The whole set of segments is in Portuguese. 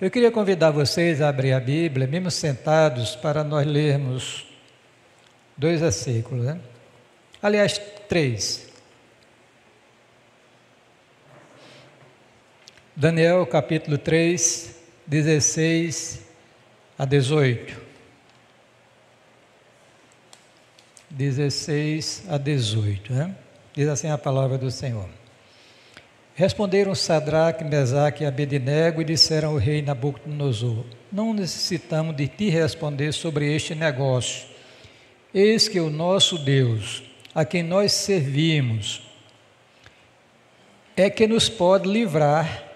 eu queria convidar vocês a abrir a Bíblia, mesmo sentados, para nós lermos 2 versículos, né? Aliás, 3. Daniel, capítulo 3, 16 a 18. 16 a 18, né? Diz assim a palavra do Senhor. Responderam Sadraque, Mesaque e Abednego e disseram ao rei Nabucodonosor: não necessitamos de ti responder sobre este negócio. Eis que o nosso Deus, a quem nós servimos, é que nos pode livrar.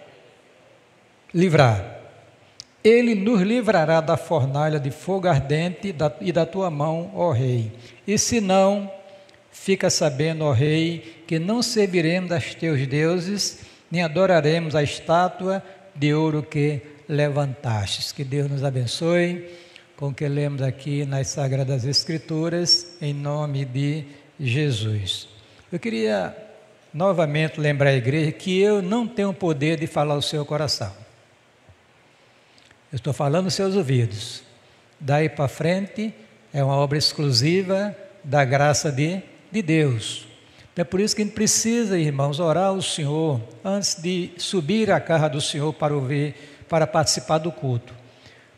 Ele nos livrará da fornalha de fogo ardente e da tua mão, ó rei. E se não, fica sabendo, ó rei, que não serviremos aos teus deuses, nem adoraremos a estátua de ouro que levantastes. Que Deus nos abençoe com o que lemos aqui nas Sagradas Escrituras, em nome de Jesus. Eu queria novamente lembrar a igreja que eu não tenho o poder de falar o seu coração. Eu estou falando nos seus ouvidos. Daí para frente é uma obra exclusiva da graça de Deus. É por isso que a gente precisa, irmãos, orar ao Senhor antes de subir à casa do Senhor para participar do culto.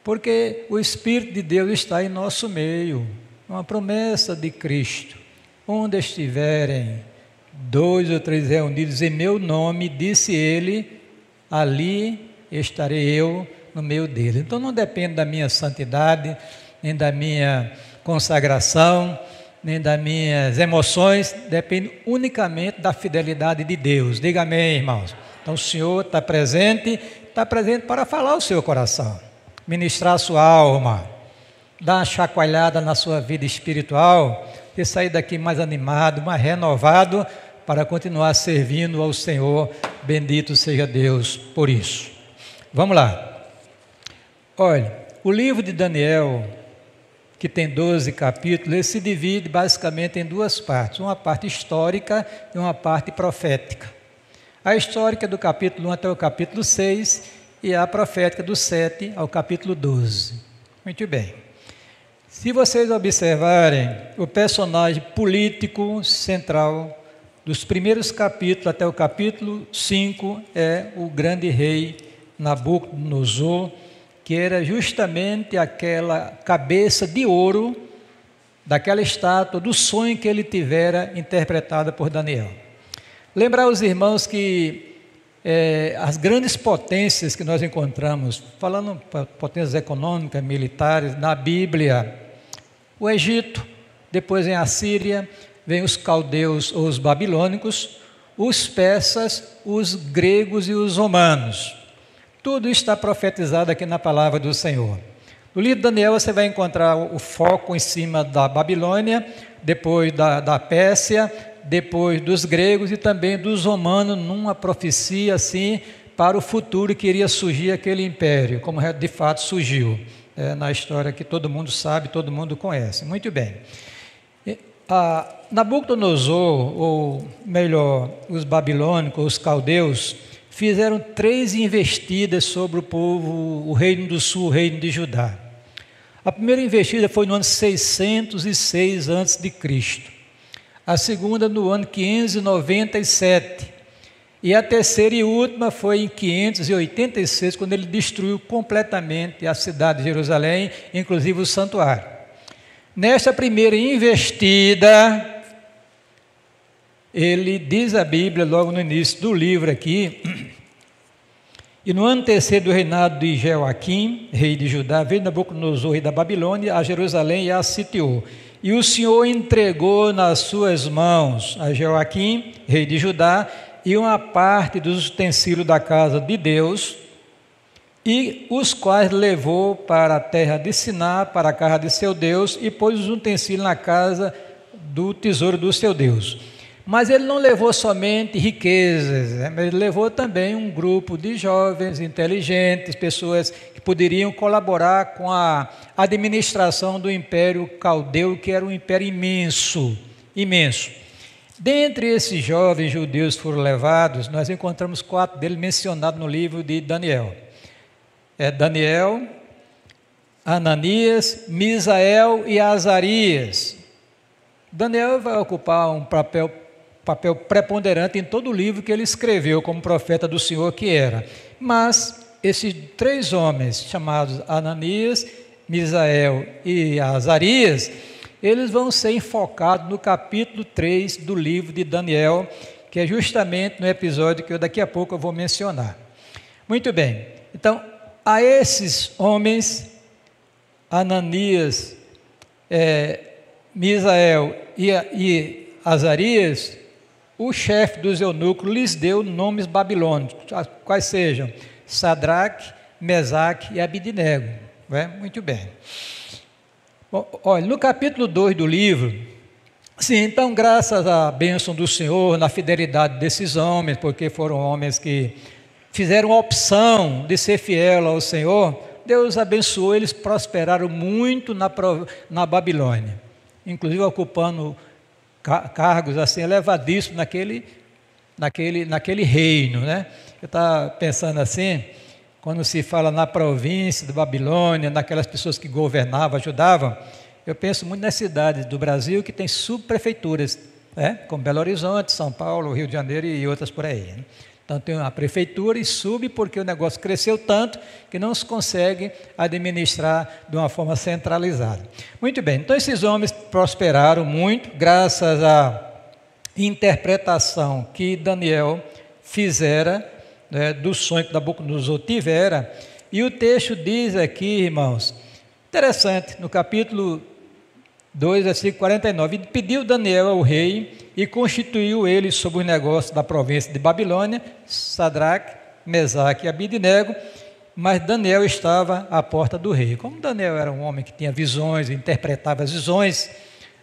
Porque o Espírito de Deus está em nosso meio, uma promessa de Cristo. Onde estiverem 2 ou 3 reunidos em meu nome, disse ele, ali estarei eu no meio dele. Então não depende da minha santidade, nem da minha consagração, nem das minhas emoções, depende unicamente da fidelidade de Deus. Diga amém, irmãos. Então o Senhor está presente para falar o seu coração, ministrar a sua alma, dar uma chacoalhada na sua vida espiritual e sair daqui mais animado, mais renovado, para continuar servindo ao Senhor. Bendito seja Deus por isso. Vamos lá. Olha, o livro de Daniel, que tem 12 capítulos, ele se divide basicamente em 2 partes, uma parte histórica e uma parte profética. A histórica é do capítulo 1 até o capítulo 6 e a profética do 7 ao capítulo 12. Muito bem. Se vocês observarem, o personagem político central dos primeiros capítulos até o capítulo 5 é o grande rei Nabucodonosor, que era justamente aquela cabeça de ouro daquela estátua, do sonho que ele tivera interpretada por Daniel. Lembrar os irmãos que as grandes potências que nós encontramos, falando potências econômicas, militares, na Bíblia, o Egito, depois vem a Síria, vem os caldeus ou os babilônicos, os persas, os gregos e os romanos. Tudo está profetizado aqui na palavra do Senhor. No livro de Daniel você vai encontrar o foco em cima da Babilônia, depois da Pérsia, depois dos gregos e também dos romanos, numa profecia assim para o futuro que iria surgir aquele império, como de fato surgiu, na história que todo mundo sabe, todo mundo conhece. Muito bem. Nabucodonosor, ou melhor, os babilônicos, os caldeus, fizeram 3 investidas sobre o povo, o reino do sul, o reino de Judá. A primeira investida foi no ano 606 a.C., a segunda no ano 597, e a terceira e última foi em 586, quando ele destruiu completamente a cidade de Jerusalém, inclusive o santuário. Nesta primeira investida, ele diz a Bíblia, logo no início do livro aqui, e no ano terceiro do reinado de Jeoaquim, rei de Judá, veio Nabucodonosor, rei da Babilônia, a Jerusalém e a sitiou. E o Senhor entregou nas suas mãos a Jeoaquim, rei de Judá, e uma parte dos utensílios da casa de Deus, e os quais levou para a terra de Siná, para a casa de seu Deus, e pôs os utensílios na casa do tesouro do seu Deus. Mas ele não levou somente riquezas, mas ele levou também um grupo de jovens inteligentes, pessoas que poderiam colaborar com a administração do Império Caldeu, que era um império imenso, imenso. Dentre esses jovens judeus que foram levados, nós encontramos 4 deles mencionados no livro de Daniel. Daniel, Ananias, Misael e Azarias. Daniel vai ocupar um papel preponderante em todo o livro que ele escreveu como profeta do Senhor que era. Mas esses 3 homens, chamados Ananias, Misael e Azarias, eles vão ser enfocados no capítulo 3 do livro de Daniel, que é justamente no episódio que daqui a pouco eu vou mencionar. Muito bem, então, a esses homens, Ananias, Misael e Azarias, o chefe dos eunucos lhes deu nomes babilônicos, quais sejam Sadraque, Mesaque e Abidnego. Muito bem. Bom, olha, no capítulo 2 do livro, sim, então, graças à bênção do Senhor, na fidelidade desses homens, porque foram homens que fizeram a opção de ser fiel ao Senhor, Deus abençoou, eles prosperaram muito na Babilônia, inclusive ocupando cargos assim elevadíssimos naquele reino, né? Eu estava pensando assim, quando se fala na província de Babilônia, naquelas pessoas que governavam, ajudavam, eu penso muito nas cidades do Brasil que tem subprefeituras, como Belo Horizonte, São Paulo, Rio de Janeiro e outras por aí, né? Então tem a prefeitura e sub, porque o negócio cresceu tanto que não se consegue administrar de uma forma centralizada. Muito bem, então esses homens prosperaram muito, graças à interpretação que Daniel fizera, do sonho que Nabucodonosor tivera, e o texto diz aqui, irmãos, interessante, no capítulo 2, versículo 49, e pediu Daniel ao rei e constituiu ele sobre os negócios da província de Babilônia, Sadraque, Mesaque e Abidnego, mas Daniel estava à porta do rei. Como Daniel era um homem que tinha visões, interpretava as visões,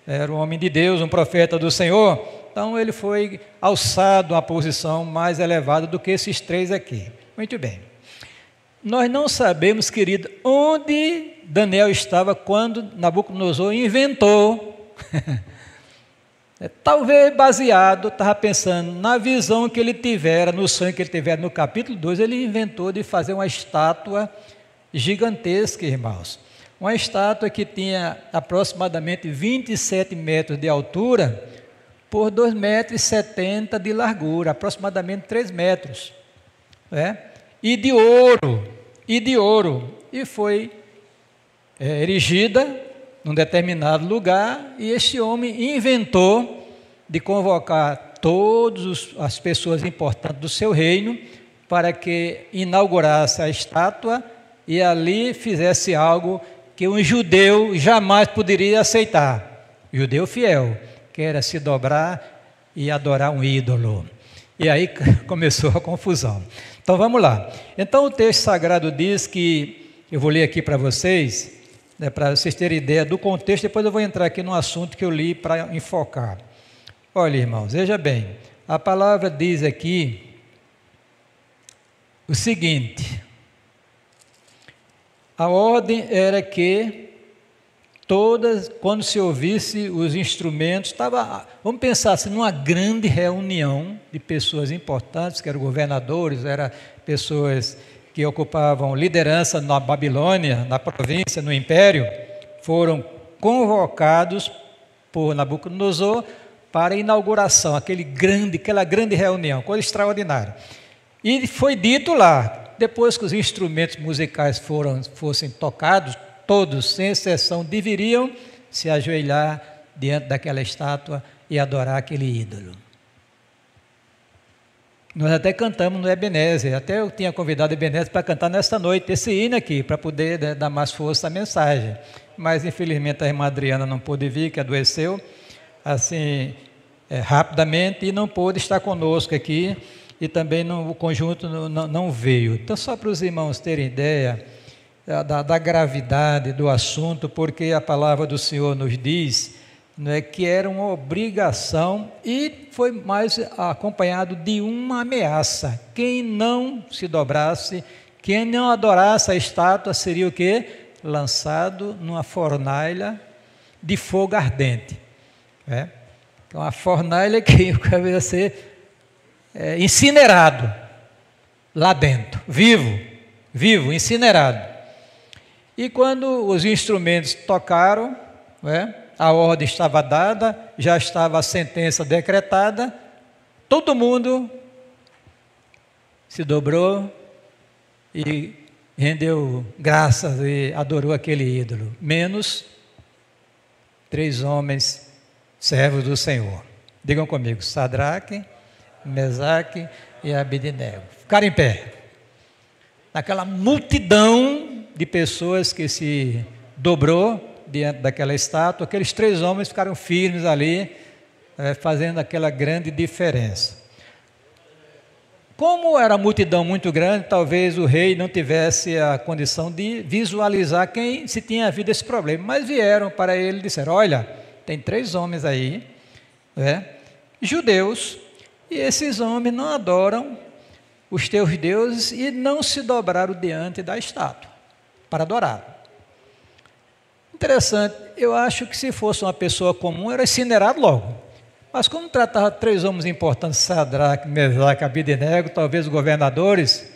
era um homem de Deus, um profeta do Senhor, então ele foi alçado a uma posição mais elevada do que esses 3 aqui. Muito bem. Nós não sabemos, querido, onde Daniel estava quando Nabucodonosor inventou, talvez baseado, estava pensando na visão que ele tivera, no sonho que ele tivera no capítulo 2, ele inventou de fazer uma estátua gigantesca, irmãos. Uma estátua que tinha aproximadamente 27 metros de altura por 2,70 metros de largura, aproximadamente 3 metros. E de ouro, e foi erigida num determinado lugar, e este homem inventou de convocar todas as pessoas importantes do seu reino para que inaugurasse a estátua e ali fizesse algo que um judeu jamais poderia aceitar, judeu fiel, que era se dobrar e adorar um ídolo. E aí começou a confusão. Então vamos lá. Então o texto sagrado diz que, eu vou ler aqui para vocês, para vocês terem ideia do contexto, depois eu vou entrar aqui no assunto que eu li para enfocar. Olha, irmãos, veja bem, a palavra diz aqui o seguinte: a ordem era que todas, quando se ouvisse os instrumentos, vamos pensar assim, numa grande reunião de pessoas importantes, que eram governadores, eram pessoas que ocupavam liderança na Babilônia, na província, no império, foram convocados por Nabucodonosor para a inauguração, aquela grande reunião, coisa extraordinária. E foi dito lá, depois que os instrumentos musicais fossem tocados, todos, sem exceção, deveriam se ajoelhar diante daquela estátua e adorar aquele ídolo. Nós até cantamos no Ebenezer, até eu tinha convidado o Ebenezer para cantar nesta noite, esse hino aqui, para poder dar mais força à mensagem. Mas, infelizmente, a irmã Adriana não pôde vir, que adoeceu, assim, rapidamente, e não pôde estar conosco aqui, e também o conjunto não veio. Então, só para os irmãos terem ideia da gravidade do assunto, porque a palavra do Senhor nos diz, que era uma obrigação e foi mais acompanhado de uma ameaça. Quem não se dobrasse, quem não adorasse a estátua seria o quê? Lançado numa fornalha de fogo ardente. Então a fornalha que ia ser incinerado lá dentro, vivo. vivo, incinerado. E quando os instrumentos tocaram, né, a ordem estava dada, já estava a sentença decretada, todo mundo se dobrou e rendeu graças e adorou aquele ídolo, menos 3 homens, servos do Senhor. Digam comigo, Sadraque, Mesaque e Abednego. Ficaram em pé. Naquela multidão de pessoas que se dobrou diante daquela estátua, aqueles 3 homens ficaram firmes ali, fazendo aquela grande diferença. Como era a multidão muito grande, talvez o rei não tivesse a condição de visualizar quem se tinha havido esse problema, mas vieram para ele e disseram, olha, tem 3 homens aí, judeus, e esses homens não adoram os teus deuses e não se dobraram diante da estátua para adorar. Interessante, eu acho que se fosse uma pessoa comum, era incinerado logo. Mas como tratava 3 homens importantes, Sadraque, Mesaque e Abednego, talvez os governadores,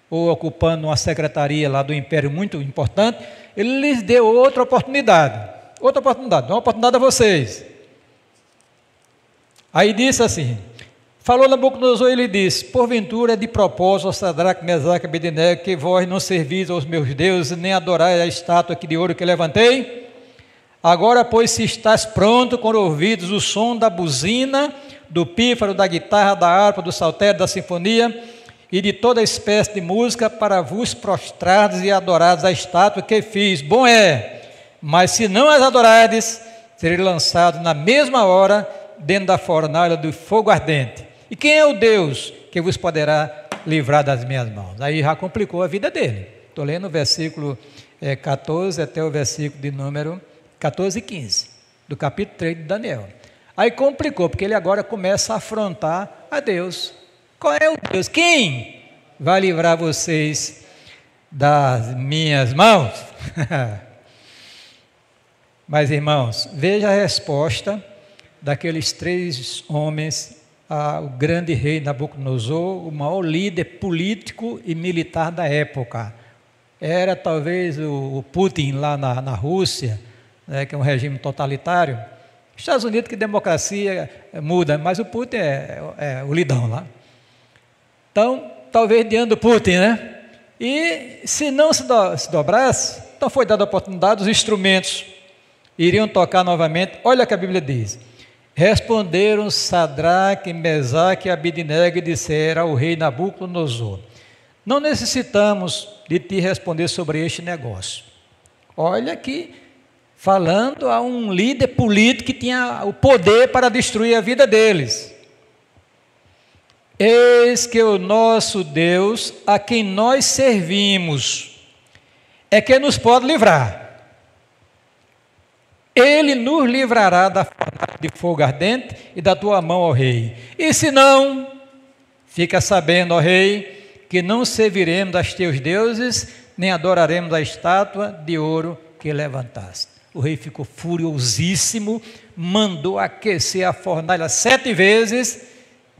ou ocupando uma secretaria lá do império muito importante, ele lhes deu outra oportunidade, dá uma oportunidade a vocês. Aí disse assim, falou Nabucodonosor e ele disse, porventura é de propósito, Sadraque, Mesaque e Abednego, que vós não servis aos meus deuses, nem adorais a estátua aqui de ouro que levantei? Agora, pois, se estás pronto, quando ouvides o som da buzina, do pífaro, da guitarra, da harpa, do saltério, da sinfonia e de toda espécie de música, para vos prostrardes e adorardes a estátua que fiz. Bom é, mas se não as adorardes, serei lançado na mesma hora dentro da fornalha do fogo ardente. E quem é o Deus que vos poderá livrar das minhas mãos? Aí já complicou a vida dele. Estou lendo o versículo 14 até o versículo de número 14 e 15, do capítulo 3 de Daniel. Aí complicou, porque ele agora começa a afrontar a Deus. Qual é o Deus? Quem vai livrar vocês das minhas mãos? Mas, irmãos, veja a resposta daqueles 3 homens, o grande rei Nabucodonosor, o maior líder político e militar da época. Era talvez o Putin lá na Rússia, que é um regime totalitário. Estados Unidos, que democracia muda, mas o Putin é o lidão lá. Então, talvez diante do Putin, né? E se não se dobrasse, então foi dada a oportunidade, os instrumentos iriam tocar novamente. Olha o que a Bíblia diz. Responderam Sadraque, Mesaque e Abednego e disseram ao rei Nabucodonosor, não necessitamos de te responder sobre este negócio. Olha que falando a um líder político que tinha o poder para destruir a vida deles. Eis que o nosso Deus, a quem nós servimos, é quem nos pode livrar. Ele nos livrará da fornalha de fogo ardente e da tua mão, ó rei. E se não, fica sabendo, ó rei, que não serviremos aos teus deuses, nem adoraremos a estátua de ouro que levantaste. O rei ficou furiosíssimo, mandou aquecer a fornalha 7 vezes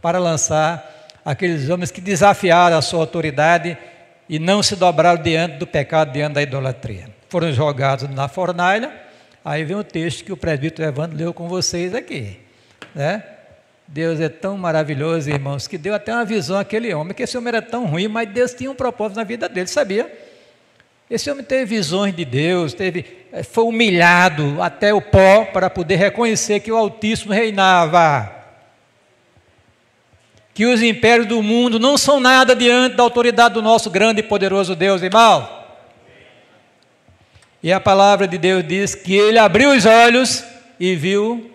para lançar aqueles homens que desafiaram a sua autoridade e não se dobraram diante do pecado, diante da idolatria. Foram jogados na fornalha. Aí vem o texto que o presbítero Evandro leu com vocês aqui, né? Deus é tão maravilhoso, irmãos, que deu até uma visão àquele homem, que esse homem era tão ruim, mas Deus tinha um propósito na vida dele, sabia? Esse homem teve visões de Deus, foi humilhado até o pó para poder reconhecer que o Altíssimo reinava. Que os impérios do mundo não são nada diante da autoridade do nosso grande e poderoso Deus, irmão. E a palavra de Deus diz que ele abriu os olhos e viu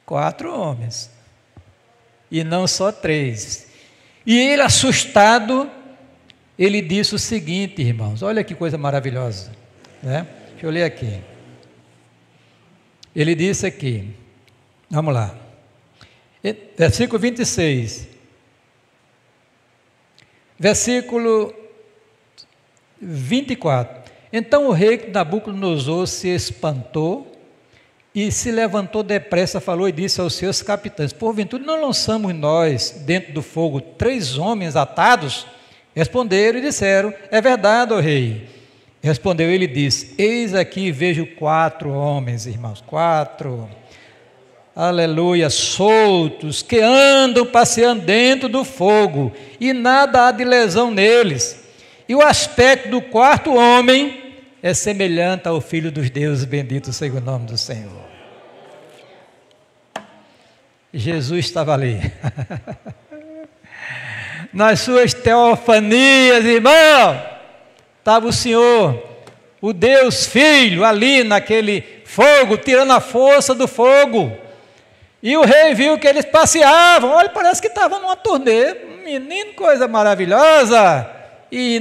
4 homens, e não só 3. E ele, assustado, ele disse o seguinte, irmãos, olha que coisa maravilhosa, né? Deixa eu ler aqui. Ele disse aqui, vamos lá, versículo 26, versículo 24. Então o rei Nabucodonosor se espantou e se levantou depressa, falou e disse aos seus capitães, porventura não lançamos nós dentro do fogo 3 homens atados, Responderam e disseram: é verdade, ó rei. Respondeu ele e disse: eis aqui vejo 4 homens, irmãos, 4, aleluia, soltos, que andam passeando dentro do fogo, e nada há de lesão neles. E o aspecto do 4º homem é semelhante ao Filho dos deuses, bendito seja o nome do Senhor. Jesus estava ali. Nas suas teofanias, irmão, estava o Senhor, o Deus Filho, ali naquele fogo, tirando a força do fogo. E o rei viu que eles passeavam. Olha, parece que estavam numa turnê. Menino, coisa maravilhosa. E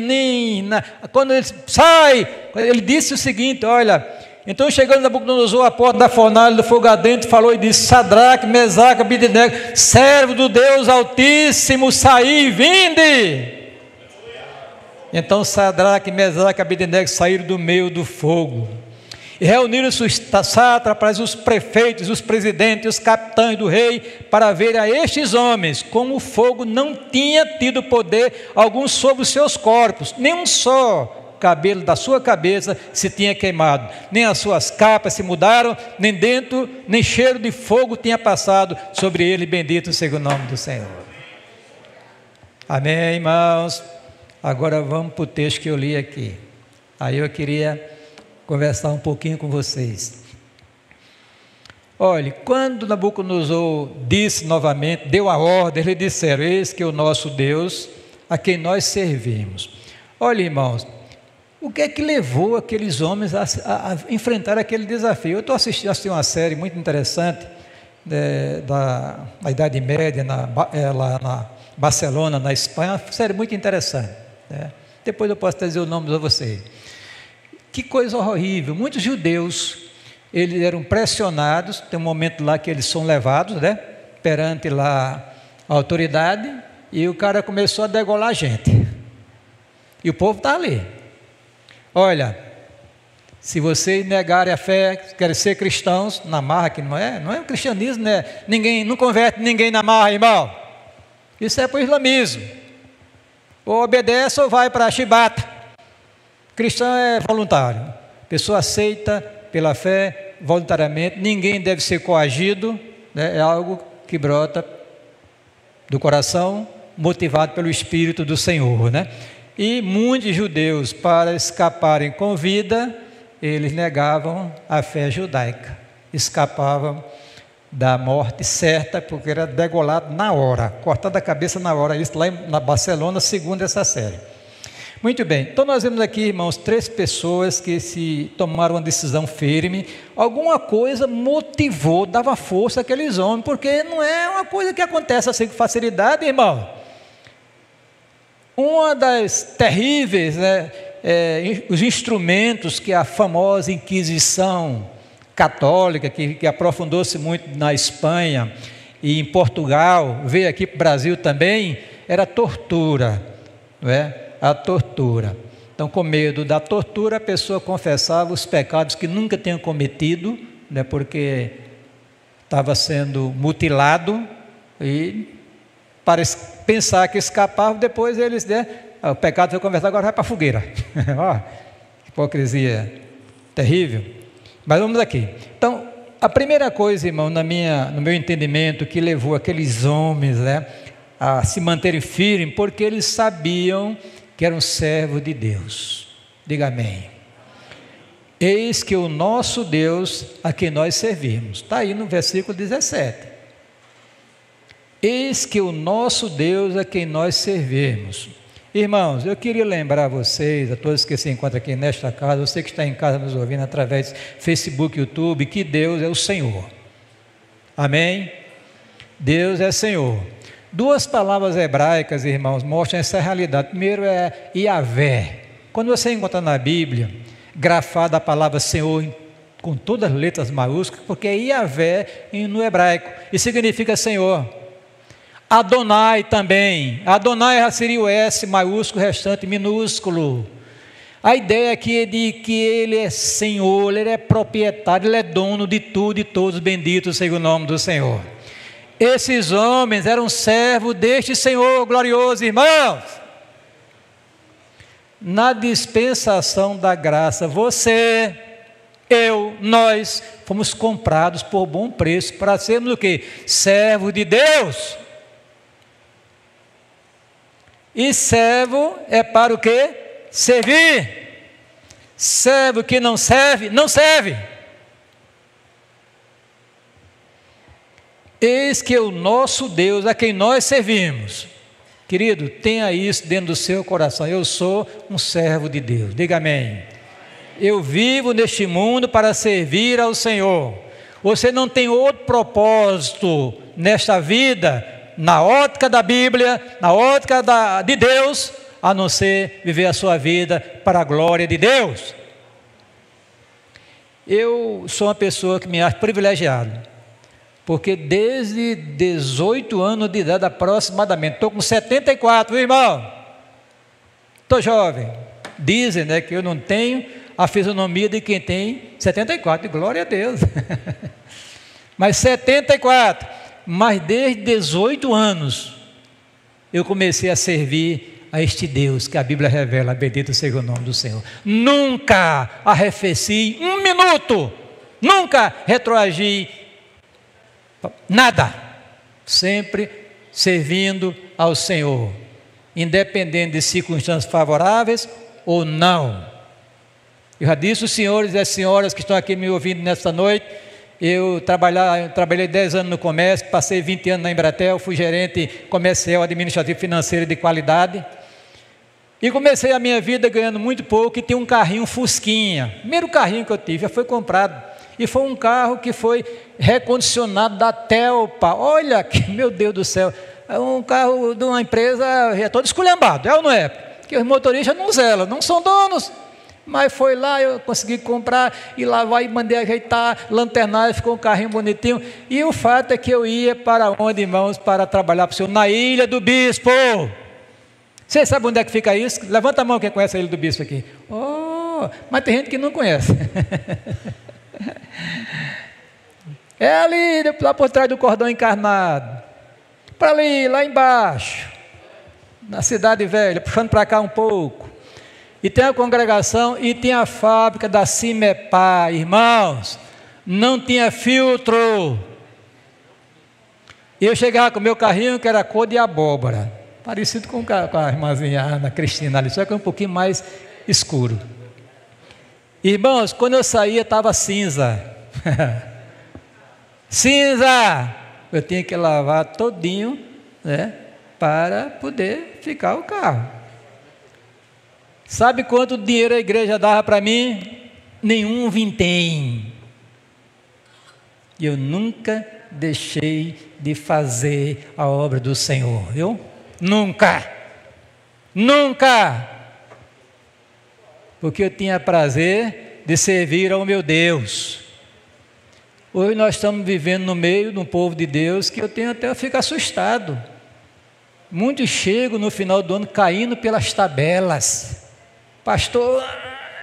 quando ele sai, ele disse o seguinte: olha, então chegando Nabucodonosor à porta da fornalha do fogo ardente, falou e disse: Sadraque, Mesaque, Abednego, servo do Deus Altíssimo, saí e vinde. Então Sadraque, Mesaque e Abednego saíram do meio do fogo. E reuniram-se os sátrapas, os prefeitos, os presidentes, os capitães do rei, para ver a estes homens, como o fogo não tinha tido poder algum sobre os seus corpos, nem um só cabelo da sua cabeça se tinha queimado, nem as suas capas se mudaram, nem dentro, nem cheiro de fogo tinha passado sobre ele, bendito seja o nome do Senhor. Amém, irmãos? Agora vamos para o texto que eu li aqui. Aí eu queria conversar um pouquinho com vocês. Olhe, quando Nabucodonosor disse novamente, deu a ordem, eles disseram: eis que o nosso Deus, a quem nós servimos. Olha, irmãos, o que é que levou aqueles homens a enfrentar aquele desafio? Eu estou assistindo uma série muito interessante da Idade Média, lá na Barcelona, na Espanha, uma série muito interessante. Depois eu posso dizer o nome para vocês. Que coisa horrível, muitos judeus, eles eram pressionados, tem um momento lá que eles são levados, perante lá a autoridade, e o cara começou a degolar a gente, e o povo está ali. Olha, se vocês negarem a fé, querem ser cristãos, na marra, que não é o cristianismo, né? Ninguém, não converte ninguém na marra, irmão, isso é para o islamismo, ou obedece ou vai para a chibata. Cristão é voluntário, a pessoa aceita pela fé voluntariamente, ninguém deve ser coagido, é algo que brota do coração, motivado pelo Espírito do Senhor, E muitos judeus, para escaparem com vida, eles negavam a fé judaica, escapavam da morte certa, porque era degolado na hora, cortado a cabeça na hora, isso lá na Barcelona, segundo essa série. Muito bem, então nós vemos aqui, irmãos, 3 pessoas que se tomaram uma decisão firme, alguma coisa motivou, dava força àqueles homens, porque não é uma coisa que acontece assim com facilidade, irmão. Uma das terríveis, os instrumentos que a famosa Inquisição católica, que aprofundou-se muito na Espanha e em Portugal, veio aqui para o Brasil também, era a tortura, a tortura. Então, com medo da tortura, a pessoa confessava os pecados que nunca tinha cometido, porque estava sendo mutilado, e para pensar que escapava, depois eles, o pecado foi confessado, agora vai para a fogueira. Ó, que hipocrisia terrível. Mas vamos aqui. Então, a primeira coisa, irmão, no meu entendimento, que levou aqueles homens a se manterem firmes, porque eles sabiam que era um servo de Deus. Diga amém. Eis que o nosso Deus, a quem nós servimos. Está aí no versículo 17. Eis que o nosso Deus, a quem nós servimos. Irmãos, eu queria lembrar a vocês, a todos que se encontram aqui nesta casa, você que está em casa nos ouvindo através do Facebook, YouTube, que Deus é o Senhor. Amém? Deus é Senhor. 2 palavras hebraicas, irmãos, mostram essa realidade. Primeiro é Iavé. Quando você encontra na Bíblia, grafada a palavra Senhor com todas as letras maiúsculas, porque é Iavé no hebraico, e significa Senhor. Adonai também. Adonai já seria o S maiúsculo, restante minúsculo. A ideia aqui é de que Ele é Senhor, Ele é proprietário, Ele é dono de tudo e todos, bendito seja o nome do Senhor. Esses homens eram servos deste Senhor glorioso, irmãos. na dispensação da graça, você, eu, nós, fomos comprados por bom preço para sermos o quê? Servos de Deus. E servo é para o quê? Servir. Servo que não serve, não serve. Eis que o nosso Deus, a quem nós servimos, querido, tenha isso dentro do seu coração. Eu sou um servo de Deus. Diga amém. Eu vivo neste mundo para servir ao Senhor. Você não tem outro propósito nesta vida, na ótica da Bíblia, na ótica de Deus, a não ser viver a sua vida para a glória de Deus. Eu sou uma pessoa que me acho privilegiado, porque desde 18 anos de idade aproximadamente, estou com 74, viu, irmão? Estou jovem. Dizem, né, que eu não tenho a fisionomia de quem tem 74, glória a Deus. Mas 74, mas desde 18 anos, eu comecei a servir a este Deus que a Bíblia revela, bendito seja o nome do Senhor. Nunca arrefeci um minuto, nunca retroagi, nada, sempre servindo ao Senhor, independente de circunstâncias favoráveis ou não. Eu já disse aos senhores e às senhoras que estão aqui me ouvindo nesta noite, eu trabalhei 10 anos no comércio, passei 20 anos na Embratel, fui gerente comercial, administrativo, financeiro de qualidade, e comecei a minha vida ganhando muito pouco e tinha um carrinho Fusquinha, primeiro carrinho que eu tive, já foi comprado, e foi um carro que foi recondicionado da Telpa. Olha, meu Deus do céu, é um carro de uma empresa, é todo esculhambado, é ou não é? Porque os motoristas não zelam, não são donos. Mas foi lá, eu consegui comprar, e lá vai, mandei ajeitar, lanternar, ficou um carrinho bonitinho. E o fato é que eu ia para onde, irmãos? Para trabalhar para o Senhor, na Ilha do Bispo. Você sabe onde é que fica isso? Levanta a mão quem conhece a Ilha do Bispo aqui. Oh, mas tem gente que não conhece. É ali, lá por trás do cordão encarnado. Para ali, lá embaixo, na Cidade Velha, puxando para cá um pouco. E tem a congregação e tem a fábrica da Cimepar, irmãos, não tinha filtro. Eu chegava com o meu carrinho que era cor de abóbora, parecido com a irmãzinha Ana Cristina ali, só que um pouquinho mais escuro. Irmãos, quando eu saía estava cinza. Cinza! Eu tinha que lavar todinho, né, para poder ficar o carro. Sabe quanto dinheiro a igreja dava para mim? Nenhum vintém. E eu nunca deixei de fazer a obra do Senhor, viu? Nunca. Nunca. Porque eu tinha prazer de servir ao meu Deus. Hoje nós estamos vivendo no meio de um povo de Deus que eu tenho até a ficar assustado. Muitos chegam no final do ano caindo pelas tabelas. Pastor,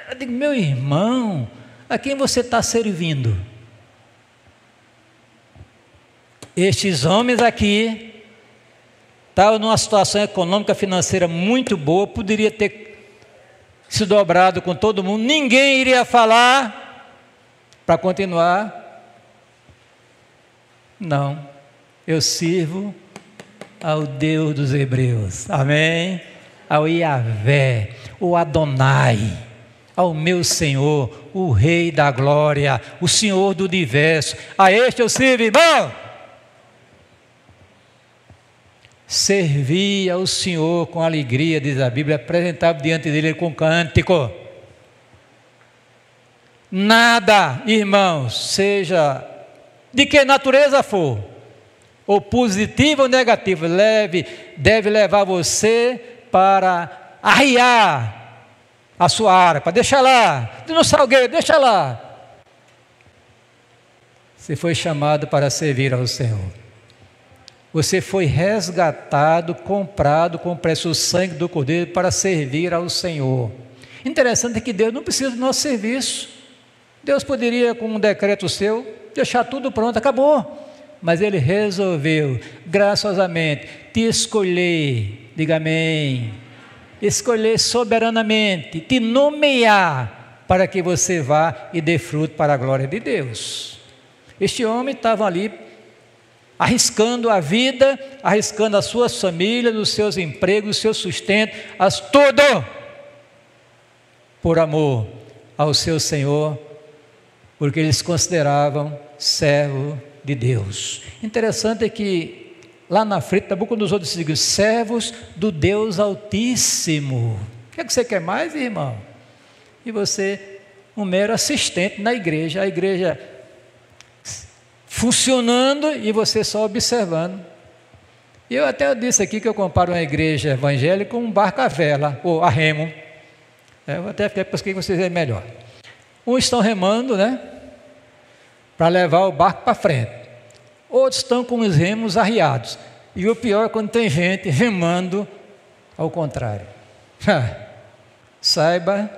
eu digo, meu irmão, a quem você está servindo? Estes homens aqui estavam numa situação econômica financeira muito boa, poderia ter se dobrado com todo mundo, ninguém iria falar para continuar. Não, eu sirvo ao Deus dos Hebreus, amém? Ao Yahvé, o Adonai, ao meu Senhor, o Rei da Glória, o Senhor do Universo, a este eu sirvo, irmão. Servir ao Senhor com alegria, diz a Bíblia, apresentava diante dele com cântico. Nada, irmãos, seja de que natureza for, ou positivo ou negativo, deve levar você para arriar a sua harpa, deixa lá, no salgueiro, deixa lá. Você foi chamado para servir ao Senhor. Você foi resgatado, comprado com o precioso sangue do Cordeiro para servir ao Senhor. Interessante que Deus não precisa do nosso serviço. Deus poderia, com um decreto seu, deixar tudo pronto, acabou. Mas Ele resolveu, graciosamente, te escolher. Diga amém. escolher soberanamente, te nomear para que você vá e dê fruto para a glória de Deus. Este homem estava ali arriscando a vida, arriscando as suas famílias, os seus empregos, o seu sustento, tudo por amor ao seu Senhor, porque eles consideravam servo de Deus. Interessante é que lá na frente, Nabucodonosor disse o seguinte: servos do Deus Altíssimo. O que é que você quer mais, irmão? E você, um mero assistente na igreja, a igreja funcionando e você só observando. E eu até disse aqui que eu comparo uma igreja evangélica com um barco a vela, ou a remo. Eu até fiquei para que vocês verem melhor. Uns estão remando, né, para levar o barco para frente. Outros estão com os remos arriados. E o pior é quando tem gente remando ao contrário. Saiba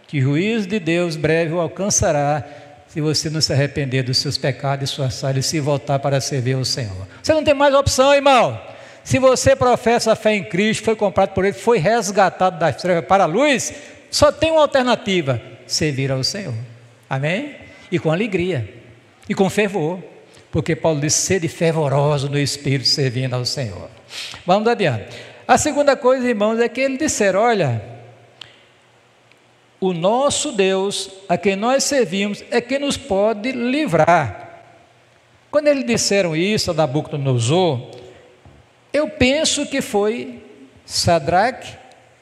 que o juízo de Deus breve o alcançará se você não se arrepender dos seus pecados e suas falhas e se voltar para servir ao Senhor. Você não tem mais opção, irmão. Se você professa a fé em Cristo, foi comprado por Ele, foi resgatado das trevas para a luz, só tem uma alternativa: servir ao Senhor. Amém? E com alegria, e com fervor, porque Paulo disse: sede fervoroso no Espírito, servindo ao Senhor. Vamos adiante. A segunda coisa, irmãos, é que eles disseram: olha, o nosso Deus, a quem nós servimos, é quem nos pode livrar. Quando eles disseram isso a Nabucodonosor, eu penso que foi Sadraque,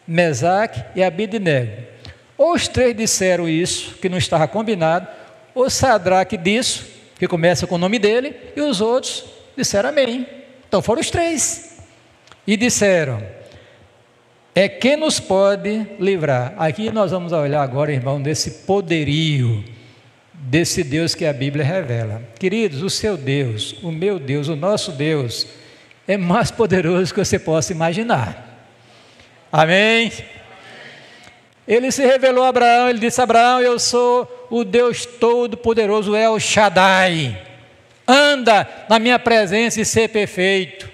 Mesaque e Abednego. Ou os três disseram isso, que não estava combinado, ou Sadraque disse, que começa com o nome dele, e os outros disseram amém. Então foram os três. E disseram: é quem nos pode livrar. Aqui nós vamos olhar agora, irmão, desse poderio, desse Deus que a Bíblia revela. Queridos, o seu Deus, o meu Deus, o nosso Deus, é mais poderoso que você possa imaginar. Amém? Ele se revelou a Abraão, ele disse: Abraão, eu sou o Deus Todo-Poderoso, El Shaddai. Anda na minha presença e ser perfeito.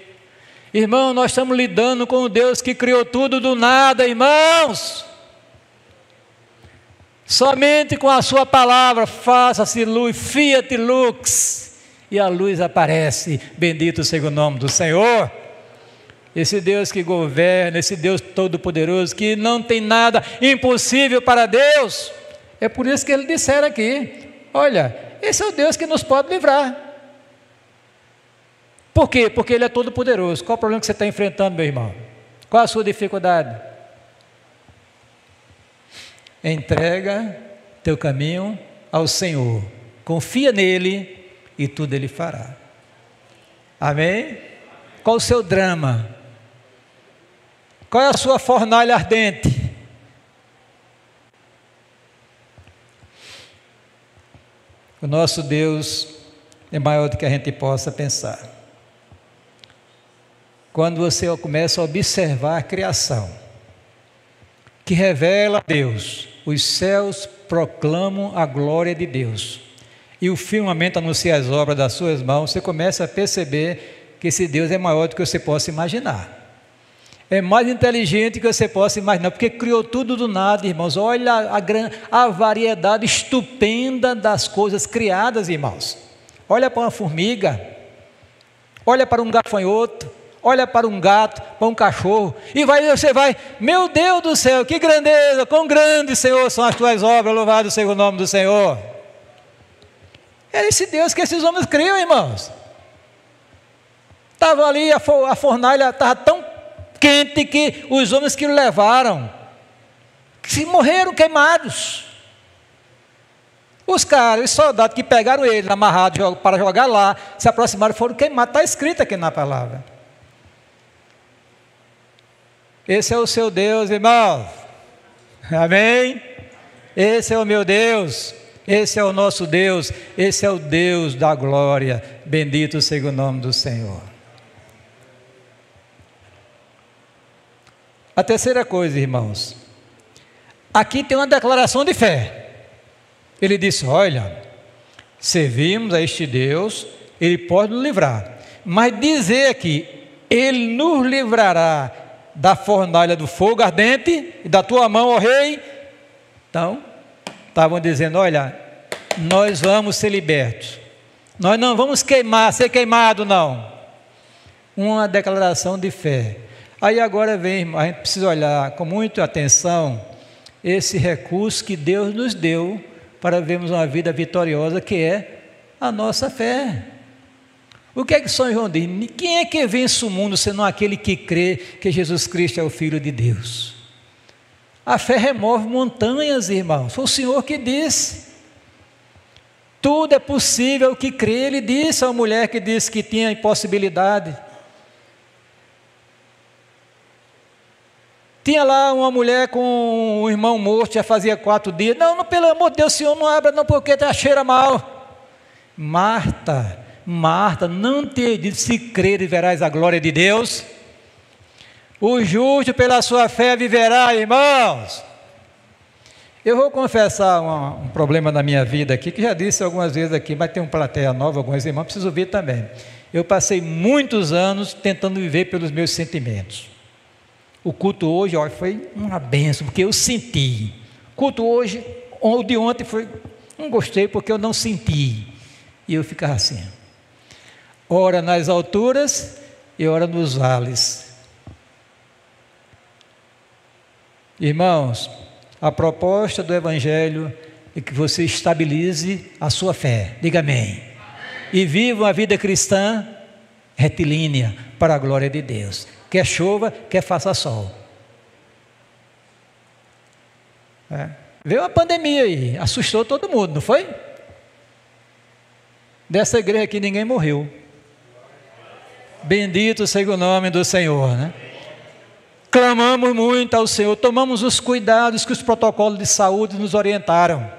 Irmão, nós estamos lidando com o Deus que criou tudo do nada, irmãos. Somente com a sua palavra, faça-se luz, fiat lux, e a luz aparece. Bendito seja o nome do Senhor. Esse Deus que governa, esse Deus todo-poderoso, que não tem nada impossível para Deus. É por isso que eles disseram aqui: olha, esse é o Deus que nos pode livrar. Por quê? Porque Ele é todo-poderoso. Qual o problema que você está enfrentando, meu irmão? Qual a sua dificuldade? Entrega teu caminho ao Senhor. Confia nele e tudo Ele fará. Amém? Qual o seu drama? Qual é a sua fornalha ardente? O nosso Deus é maior do que a gente possa pensar. Quando você começa a observar a criação, que revela a Deus, os céus proclamam a glória de Deus, e o firmamento anuncia as obras das suas mãos, você começa a perceber que esse Deus é maior do que você possa imaginar. É mais inteligente do que você possa imaginar, porque criou tudo do nada, irmãos. Olha a variedade estupenda das coisas criadas, irmãos. Olha para uma formiga, olha para um gafanhoto, olha para um gato, para um cachorro, e você vai, meu Deus do céu, que grandeza, quão grande, Senhor, são as tuas obras, louvado seja o nome do Senhor. É esse Deus que esses homens criam, irmãos. Estava ali, a fornalha estava tão quente que os homens que o levaram, que morreram queimados. Os caras, os soldados que pegaram ele amarrado para jogar lá, se aproximaram e foram queimados. Está escrito aqui na palavra. Esse é o seu Deus, irmão. Amém? Esse é o meu Deus. Esse é o nosso Deus. Esse é o Deus da glória. Bendito seja o nome do Senhor. A terceira coisa, irmãos. Aqui tem uma declaração de fé. Ele disse: olha, servimos a este Deus, Ele pode nos livrar. Mas dizer aqui, Ele nos livrará da fornalha do fogo ardente e da tua mão, ó rei. Então, estavam dizendo, olha, nós vamos ser libertos. Nós não vamos ser queimados, não. Uma declaração de fé. Aí agora vem, a gente precisa olhar com muita atenção esse recurso que Deus nos deu para vermos uma vida vitoriosa, que é a nossa fé. O que é que São João diz? Quem é que vence o mundo senão aquele que crê que Jesus Cristo é o Filho de Deus? A fé remove montanhas, irmãos. Foi o Senhor que disse. Tudo é possível que crê. Ele disse à mulher que disse que tinha impossibilidade. Tinha lá uma mulher com um irmão morto, já fazia 4 dias. Não, pelo amor de Deus, Senhor, não abra não, porque cheira mal. Marta, não te disse, se crer verás a glória de Deus. O justo pela sua fé viverá, irmãos. Eu vou confessar um problema na minha vida aqui, que já disse algumas vezes aqui, mas tem uma plateia nova, alguns irmãos, preciso ouvir também. Eu passei muitos anos tentando viver pelos meus sentimentos. O culto hoje, olha, foi uma bênção, porque eu senti. O culto hoje, o de ontem foi, não gostei porque eu não senti. E eu ficava assim, ora nas alturas e ora nos vales. Irmãos, a proposta do Evangelho é que você estabilize a sua fé, diga amém. E viva uma vida cristã retilínea para a glória de Deus. Quer chova, quer faça sol. Veio uma pandemia aí, assustou todo mundo, não foi? Dessa igreja aqui ninguém morreu. Bendito seja o nome do Senhor, né? Clamamos muito ao Senhor, tomamos os cuidados que os protocolos de saúde nos orientaram.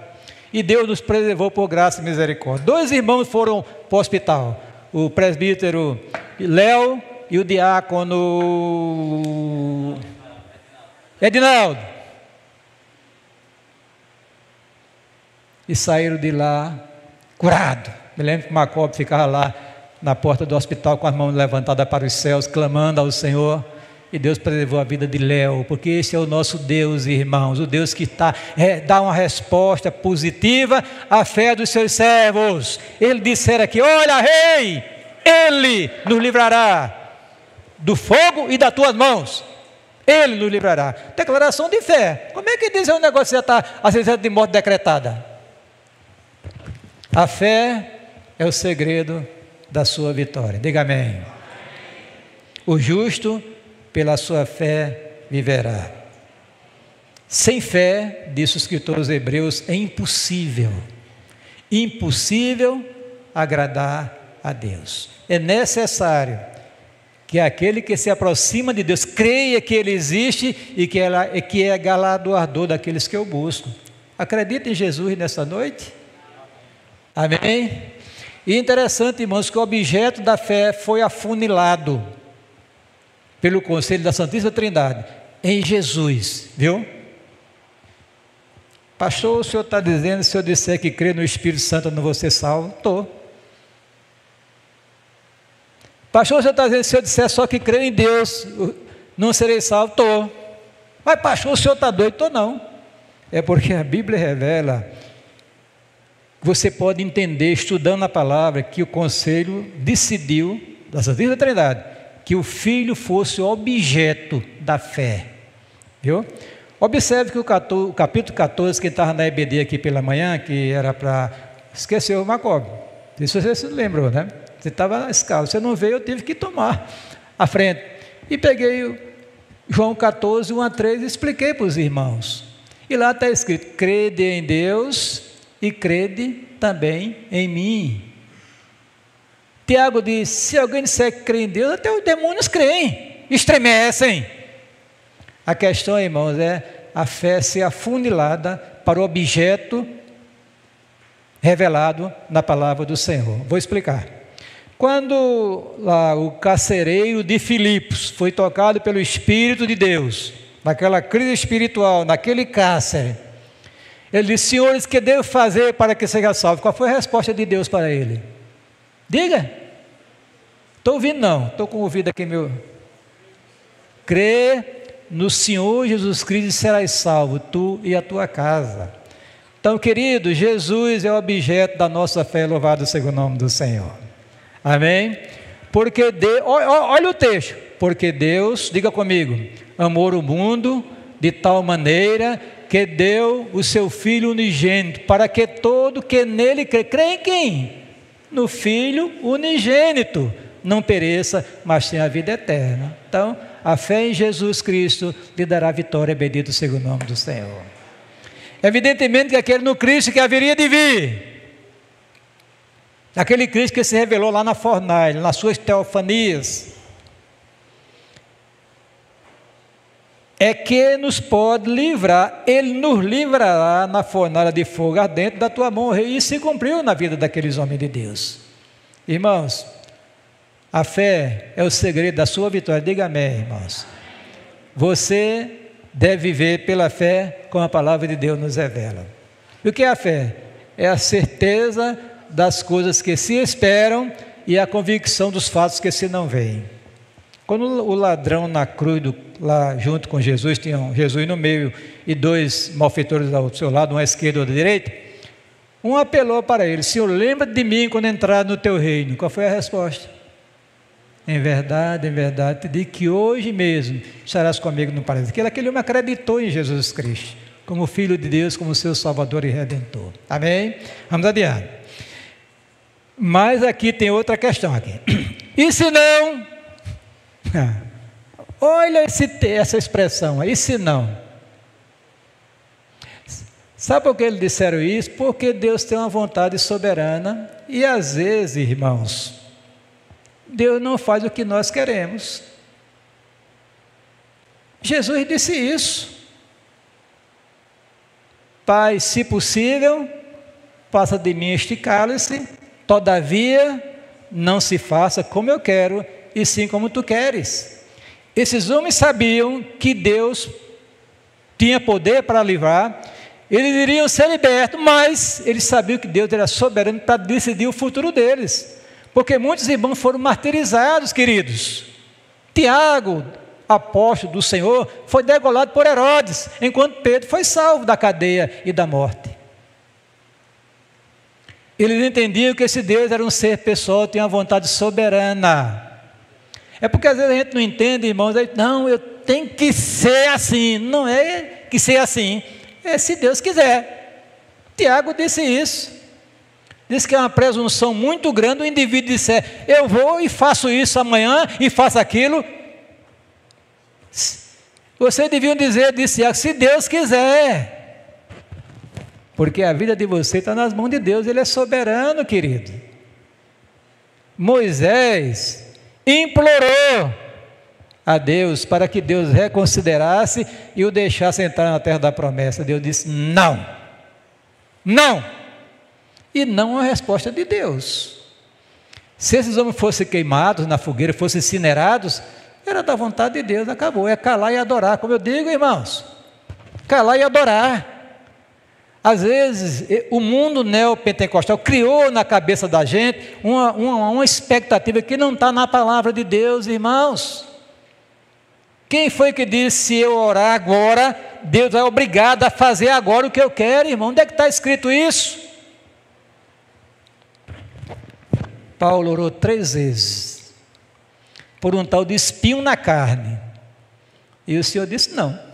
E Deus nos preservou por graça e misericórdia. 2 irmãos foram para o hospital. O presbítero Léo e o diácono Edinaldo. E saíram de lá curados. Me lembro que Macob ficava lá na porta do hospital com as mãos levantadas para os céus, clamando ao Senhor. E Deus preservou a vida de Léo, porque esse é o nosso Deus, irmãos, o Deus que dá uma resposta positiva à fé dos seus servos. Ele disser aqui, olha rei, Ele nos livrará do fogo e das tuas mãos. Ele nos livrará. Declaração de fé. Como é que diz um negócio que já está a sentença de morte decretada? A fé é o segredo da sua vitória. Diga amém. O justo pela sua fé viverá. Sem fé, diz o escritor aos Hebreus, é impossível agradar a Deus. É necessário que aquele que se aproxima de Deus creia que Ele existe e que é galardoador daqueles que o buscam. Acredita em Jesus nessa noite? Amém? E interessante, irmãos, que o objeto da fé foi afunilado pelo conselho da Santíssima Trindade em Jesus, viu? Pastor, o senhor está dizendo, se eu disser que crê no Espírito Santo eu não vou ser salvo? Estou. Pastor, o senhor está dizendo, se eu disser só que creio em Deus não serei salvo? Estou. Mas pastor, o senhor está doido? Estou não. É porque a Bíblia revela, você pode entender, estudando a palavra, que o conselho decidiu, da Santíssima Trindade, que o Filho fosse objeto da fé, viu? Observe que o capítulo 14, quem estava na EBD aqui pela manhã, que era para... Esqueceu o Macob, isso você se lembrou, né? Você estava na escala, você não veio, eu tive que tomar a frente. E peguei o João 14, 1 a 3 e expliquei para os irmãos. E lá está escrito, crede em Deus e crede também em mim. Tiago diz, se alguém disser que crê em Deus, até os demônios creem, estremecem. A questão, irmãos, é a fé ser afunilada para o objeto revelado na palavra do Senhor. Vou explicar. Quando lá o carcereiro de Filipos foi tocado pelo Espírito de Deus, naquela crise espiritual, naquele cárcere, ele disse, senhores, o que devo fazer para que seja salvo? Qual foi a resposta de Deus para ele? Diga. Estou ouvindo não, estou com o ouvido aqui meu. crê no Senhor Jesus Cristo e serás salvo, tu e a tua casa. Então, querido, Jesus é o objeto da nossa fé, louvado seja o nome do Senhor. Amém? Porque Deus, olha o texto, porque Deus, diga comigo, amou o mundo de tal maneira que deu o seu Filho unigênito, para que todo que nele crê em quem? No Filho unigênito, não pereça, mas tenha a vida eterna. Então, a fé em Jesus Cristo lhe dará vitória, bendito seja o nome do Senhor. Evidentemente que aquele no Cristo que haveria de vir, aquele Cristo que se revelou lá na fornalha, nas suas teofanias, é que nos pode livrar, Ele nos livrará na fornalha de fogo ardente da tua mão, rei. E se cumpriu na vida daqueles homens de Deus. Irmãos, a fé é o segredo da sua vitória. Diga amém, irmãos. Você deve viver pela fé, como a palavra de Deus nos revela. E o que é a fé? É a certeza das coisas que se esperam e a convicção dos fatos que se não veem. Quando o ladrão na cruz, lá junto com Jesus, tinha Jesus no meio e dois malfeitores ao seu lado, um à esquerda e outro à direita, um apelou para ele: Senhor, lembra de mim quando entrar no teu reino. Qual foi a resposta? Em verdade, te digo que hoje mesmo estarás comigo no paraíso. Aquele homem acreditou em Jesus Cristo, como Filho de Deus, como seu Salvador e Redentor. Amém? Vamos adiante. Mas aqui tem outra questão aqui. E se não... olha essa expressão, e se não? Sabe por que eles disseram isso? Porque Deus tem uma vontade soberana e às vezes, irmãos, Deus não faz o que nós queremos. Jesus disse isso: Pai, se possível, passa de mim este cálice, todavia não se faça como eu quero, e sim como tu queres. Esses homens sabiam que Deus tinha poder para livrar, eles iriam ser libertos, mas eles sabiam que Deus era soberano para decidir o futuro deles, porque muitos irmãos foram martirizados, queridos. Tiago, apóstolo do Senhor, foi degolado por Herodes, enquanto Pedro foi salvo da cadeia e da morte. Eles entendiam que esse Deus era um ser pessoal, tinha uma vontade soberana. É porque às vezes a gente não entende, irmãos, não, eu tenho que ser assim. Não é que ser assim, é se Deus quiser. Tiago disse isso. Disse que é uma presunção muito grande o indivíduo disser: eu vou e faço isso amanhã e faço aquilo. Vocês deviam dizer, disse Tiago, se Deus quiser. Porque a vida de você está nas mãos de Deus, Ele é soberano, querido. Moisés implorou a Deus para que Deus reconsiderasse e o deixasse entrar na terra da promessa. Deus disse: não, não. E não a resposta de Deus. Se esses homens fossem queimados na fogueira, fossem incinerados, era da vontade de Deus, acabou. É calar e adorar, como eu digo, irmãos, calar e adorar. Às vezes, o mundo neopentecostal criou na cabeça da gente uma expectativa que não está na palavra de Deus, irmãos. Quem foi que disse: se eu orar agora, Deus é obrigado a fazer agora o que eu quero, irmão? Onde é que está escrito isso? Paulo orou 3 vezes por um tal de espinho na carne, e o Senhor disse: não.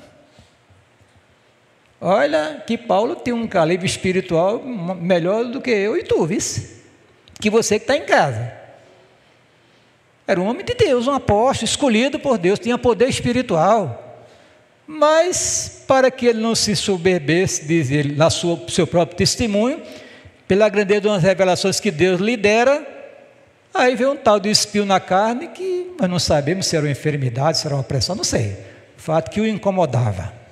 Olha que Paulo tem um calibre espiritual melhor do que eu e tu, vice? Que você que está em casa. Era um homem de Deus, um apóstolo, escolhido por Deus, tinha poder espiritual. Mas, para que ele não se soberbesse, diz ele, na seu próprio testemunho, pela grandeza de umas revelações que Deus lhe dera, aí veio um tal de espinho na carne, que nós não sabemos se era uma enfermidade, se era uma pressão, não sei. O fato que o incomodava.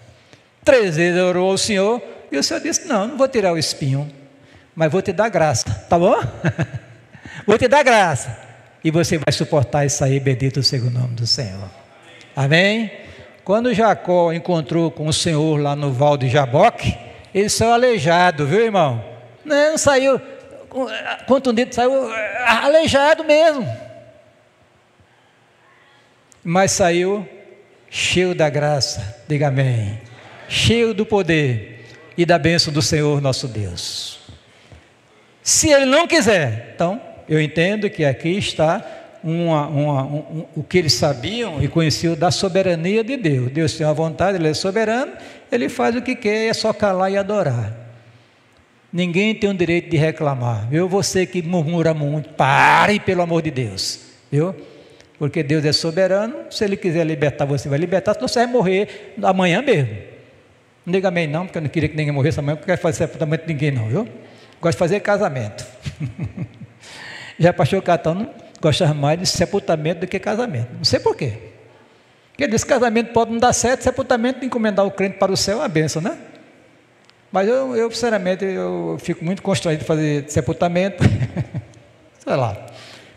3 vezes orou ao Senhor, e o Senhor disse: não vou tirar o espinho, mas vou te dar graça, tá bom? Vou te dar graça, e você vai suportar isso aí, bendito seja o nome do Senhor. Amém? Quando Jacó encontrou com o Senhor lá no val de Jaboque, ele saiu aleijado, viu, irmão? Não saiu contundido, saiu aleijado mesmo, mas saiu cheio da graça, diga amém, cheio do poder e da bênção do Senhor nosso Deus. Se Ele não quiser, então eu entendo que aqui está o que eles sabiam e conheciam da soberania de Deus. Deus tem uma vontade, Ele é soberano, Ele faz o que quer, é só calar e adorar. Ninguém tem o direito de reclamar, viu? Você que murmura muito, pare, pelo amor de Deus, viu? Porque Deus é soberano, se Ele quiser libertar, você vai libertar, senão você vai morrer amanhã mesmo. Não diga amém não, porque eu não queria que ninguém morresse amanhã, porque eu não quero fazer sepultamento de ninguém não, viu? Gosto de fazer casamento. Já pastor Catão gosta mais de sepultamento do que casamento, não sei porquê. Porque ele diz que casamento pode não dar certo, sepultamento encomendar o crente para o céu é uma bênção, né? Mas eu sinceramente, eu fico muito constrangido de fazer sepultamento, sei lá,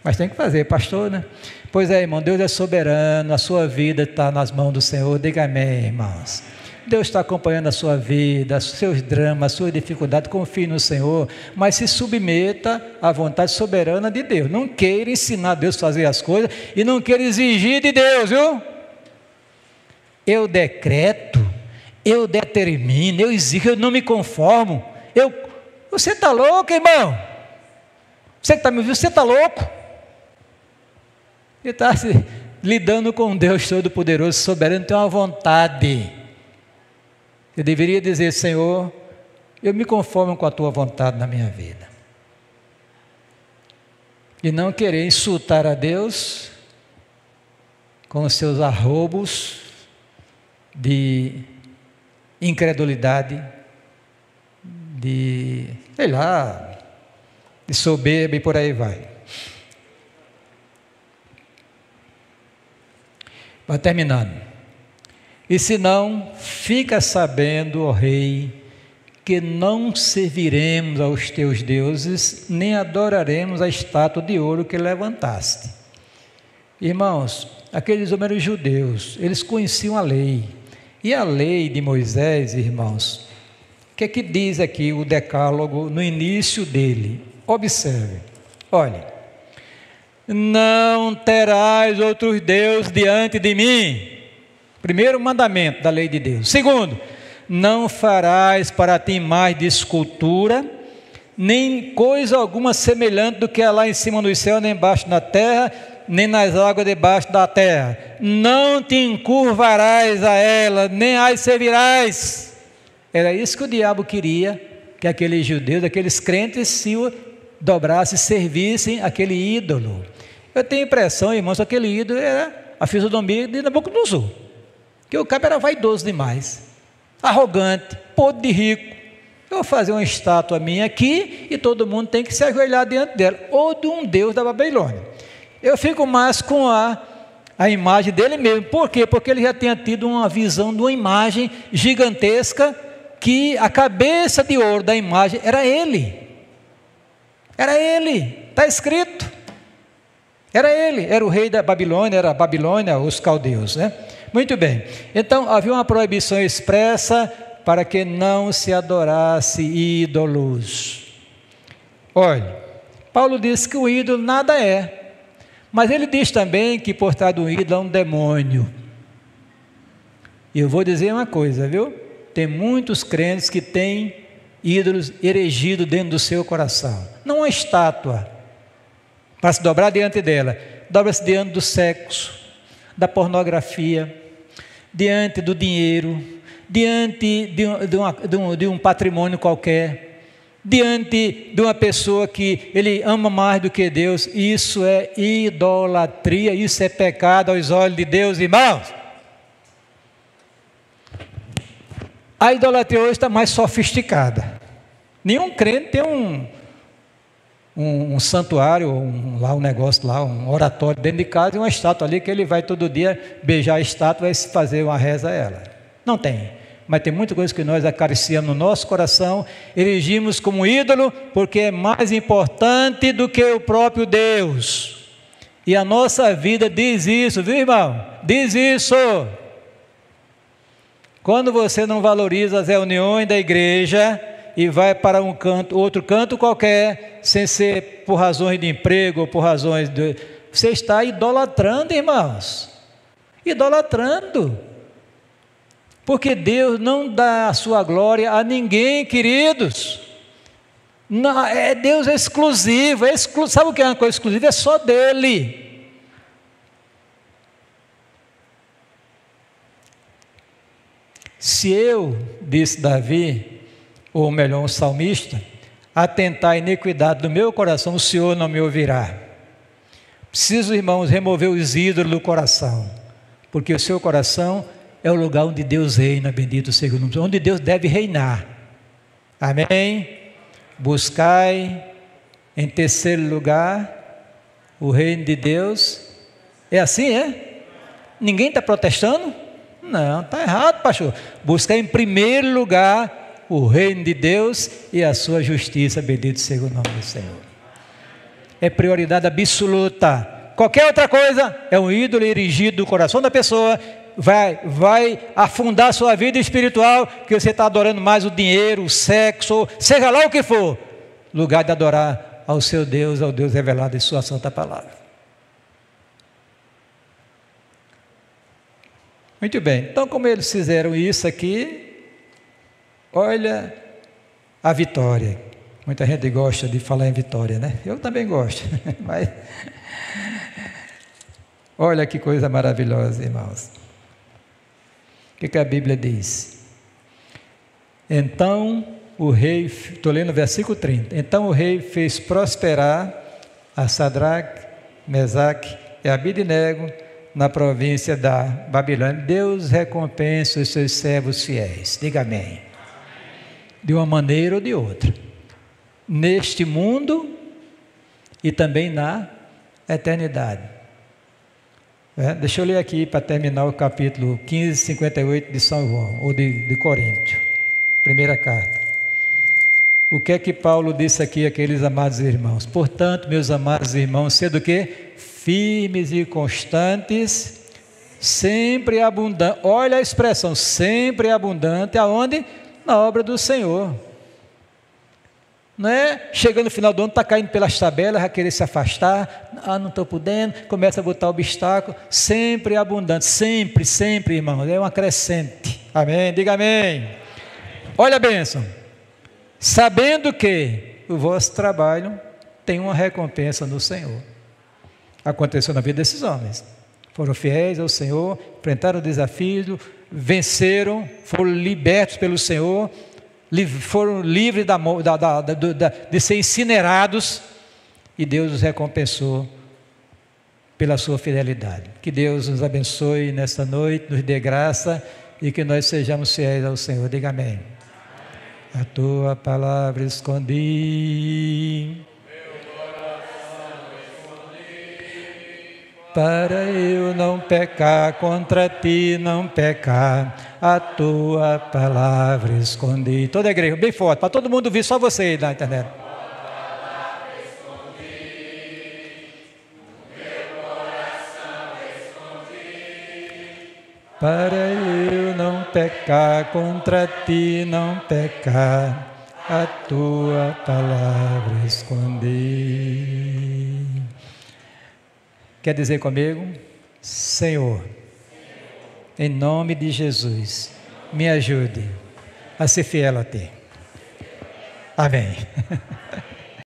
mas tem que fazer, pastor, né? Pois é, irmão, Deus é soberano, a sua vida está nas mãos do Senhor, diga amém, irmãos. Deus está acompanhando a sua vida, os seus dramas, a sua dificuldade, confie no Senhor, mas se submeta à vontade soberana de Deus. Não queira ensinar Deus a fazer as coisas e não queira exigir de Deus, viu? Eu decreto, eu determino, eu exijo, eu não me conformo. Você está louco, irmão? Você que está me ouvindo, você está louco? Ele está lidando com Deus Todo-Poderoso, soberano, tem uma vontade. Eu deveria dizer, Senhor, eu me conformo com a tua vontade na minha vida. E não querer insultar a Deus com os seus arroubos de incredulidade, de, sei lá, de soberba e por aí vai. Vai terminando. E se não, fica sabendo, ó rei, que não serviremos aos teus deuses, nem adoraremos a estátua de ouro que levantaste. Irmãos, aqueles homens eram judeus, eles conheciam a lei. E a lei de Moisés, irmãos, o que é que diz aqui o decálogo no início dele? Observe, olhe. Não terás outros deuses diante de mim. Primeiro mandamento da lei de Deus. Segundo, não farás para ti imagem de escultura, nem coisa alguma semelhante do que há lá em cima dos céus, nem embaixo na terra, nem nas águas debaixo da terra. Não te encurvarás a ela, nem as servirás. Era isso que o diabo queria, que aqueles judeus, aqueles crentes se dobrassem, servissem aquele ídolo. Eu tenho a impressão, irmãos, que aquele ídolo era a fisionomia de Nabucodonosor. Que o cara era vaidoso demais, arrogante, podre de rico. Eu vou fazer uma estátua minha aqui e todo mundo tem que se ajoelhar diante dela, ou de um deus da Babilônia. Eu fico mais com a imagem dele mesmo. Por quê? Porque ele já tinha tido uma visão de uma imagem gigantesca, que a cabeça de ouro da imagem era ele. Era ele, está escrito. Era ele, era o rei da Babilônia, era a Babilônia, os caldeus, né? Muito bem, então havia uma proibição expressa para que não se adorasse ídolos. Olha, Paulo diz que o ídolo nada é, mas ele diz também que por trás do ídolo é um demônio. E eu vou dizer uma coisa, viu? Tem muitos crentes que têm ídolos erigidos dentro do seu coração. Não uma estátua, para se dobrar diante dela, dobra-se diante do sexo, da pornografia, diante do dinheiro, diante de um patrimônio qualquer, diante de uma pessoa que ele ama mais do que Deus. Isso é idolatria, isso é pecado aos olhos de Deus, irmãos. A idolatria hoje está mais sofisticada. Nenhum crente tem um santuário, um negócio lá, um oratório dentro de casa e uma estátua ali que ele vai todo dia beijar a estátua e fazer uma reza a ela. Não tem, mas tem muita coisa que nós acariciamos no nosso coração, erigimos como ídolo, porque é mais importante do que o próprio Deus. E a nossa vida diz isso, viu, irmão? Diz isso. Quando você não valoriza as reuniões da igreja e vai para um canto, outro canto qualquer, sem ser por razões de emprego ou por razões de... Você está idolatrando, irmãos. idolatrando. Porque Deus não dá a sua glória a ninguém, queridos. Não, Deus é exclusivo, sabe o que é uma coisa exclusiva? É só dele. Se eu, disse Davi, ou melhor, um salmista, atentar a iniquidade do meu coração, o Senhor não me ouvirá. Preciso, irmãos, remover os ídolos do coração, porque o seu coração é o lugar onde Deus reina, bendito seja o nome, onde Deus deve reinar. Amém? Buscai, em terceiro lugar, o reino de Deus. É assim, é? Ninguém está protestando? Não, está errado, pastor. Buscar em primeiro lugar o reino de Deus e a sua justiça, bendito seja o nome do Senhor. É prioridade absoluta. Qualquer outra coisa é um ídolo erigido do coração da pessoa, vai afundar a sua vida espiritual, que você está adorando mais o dinheiro, o sexo, seja lá o que for, lugar de adorar ao seu Deus, ao Deus revelado em sua santa palavra. Muito bem, então como eles fizeram isso aqui, olha a vitória. Muita gente gosta de falar em vitória, né? Eu também gosto, mas olha que coisa maravilhosa, irmãos. O que a Bíblia diz? Então o rei, estou lendo o versículo 30, então o rei fez prosperar a Sadraque, Mesaque e Abidnego na província da Babilônia. Deus recompensa os seus servos fiéis, diga amém. De uma maneira ou de outra, neste mundo e também na eternidade. Deixa eu ler aqui para terminar o capítulo 15, 58 de São João, ou de Coríntios, primeira carta. O que é que Paulo disse aqui àqueles amados irmãos? Portanto, meus amados irmãos, sendo o quê? Firmes e constantes, sempre abundantes. Olha a expressão, sempre abundante, aonde? Na obra do Senhor. Não é? Chegando no final do ano, está caindo pelas tabelas, vai querer se afastar, não estou podendo, começa a botar obstáculo, sempre abundante, sempre, sempre, irmãos, é uma crescente, amém? Diga amém. Olha a bênção, sabendo que o vosso trabalho tem uma recompensa no Senhor. Aconteceu na vida desses homens, foram fiéis ao Senhor, enfrentaram o desafio, venceram, foram libertos pelo Senhor, foram livres de ser incinerados, e Deus os recompensou pela sua fidelidade. Que Deus nos abençoe nesta noite, nos dê graça e que nós sejamos fiéis ao Senhor. Diga amém. A tua palavra escondi, para eu não pecar, contra ti não pecar, a tua palavra escondi. Toda a igreja, bem forte, para todo mundo ouvir, só você aí na internet. Para eu não pecar, contra ti não pecar, a tua palavra escondi. Quer dizer comigo? Senhor, em nome de Jesus, me ajude a ser fiel a ti. Amém.